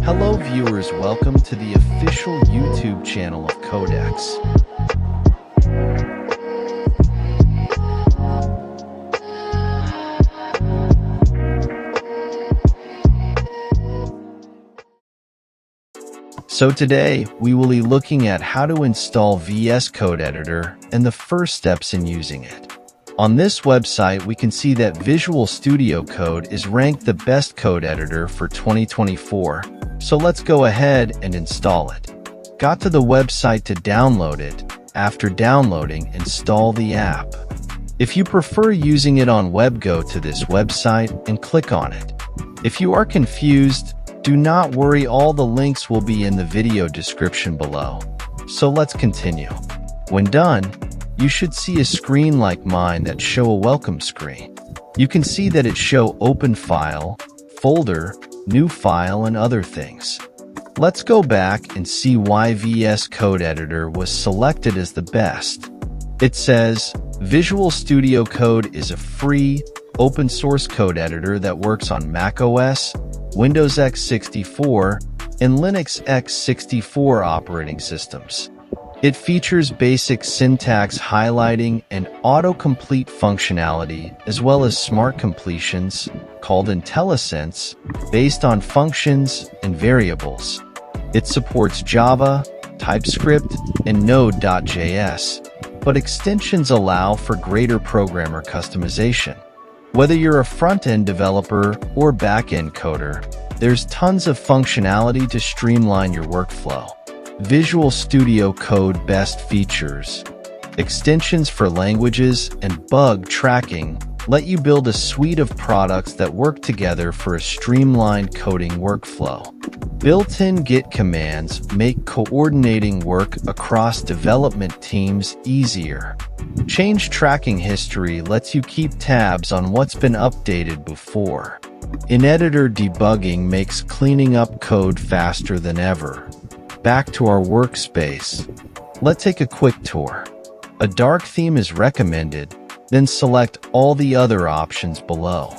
Hello viewers, welcome to the official YouTube channel of Codex. So today, we will be looking at how to install VS Code Editor and the first steps in using it. On this website, we can see that Visual Studio Code is ranked the best code editor for 2024. So let's go ahead and install it. Got to the website to download it. After downloading, install the app. If you prefer using it on web, go to this website and click on it. If you are confused, do not worry, all the links will be in the video description below. So let's continue. When done, you should see a screen like mine that show a welcome screen. You can see that it show open file, folder, new file, and other things. Let's go back and see why VS Code Editor was selected as the best. It says, Visual Studio Code is a free, open source code editor that works on macOS, Windows x64, and Linux x64 operating systems. It features basic syntax highlighting and autocomplete functionality, as well as smart completions, called entails, based on functions and variables. It supports Java, TypeScript, and Node.js, but extensions allow for greater programmer customization. Whether you're a front-end developer or back-end coder, there's tons of functionality to streamline your workflow. Visual Studio Code best features. Extensions for languages and bug tracking let you build a suite of products that work together for a streamlined coding workflow. Built-in Git commands make coordinating work across development teams easier. Change tracking history lets you keep tabs on what's been updated before. In-editor debugging makes cleaning up code faster than ever. Back to our workspace. Let's take a quick tour. A dark theme is recommended, then select all the other options below.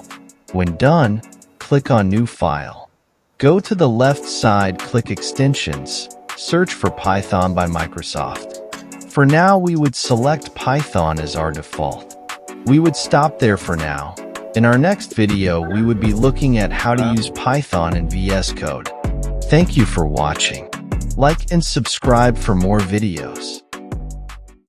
When done, click on New File. Go to the left side, click Extensions, search for Python by Microsoft. For now, we would select Python as our default. We would stop there for now. In our next video, we would be looking at how to use Python in VS Code. Thank you for watching. Like and subscribe for more videos.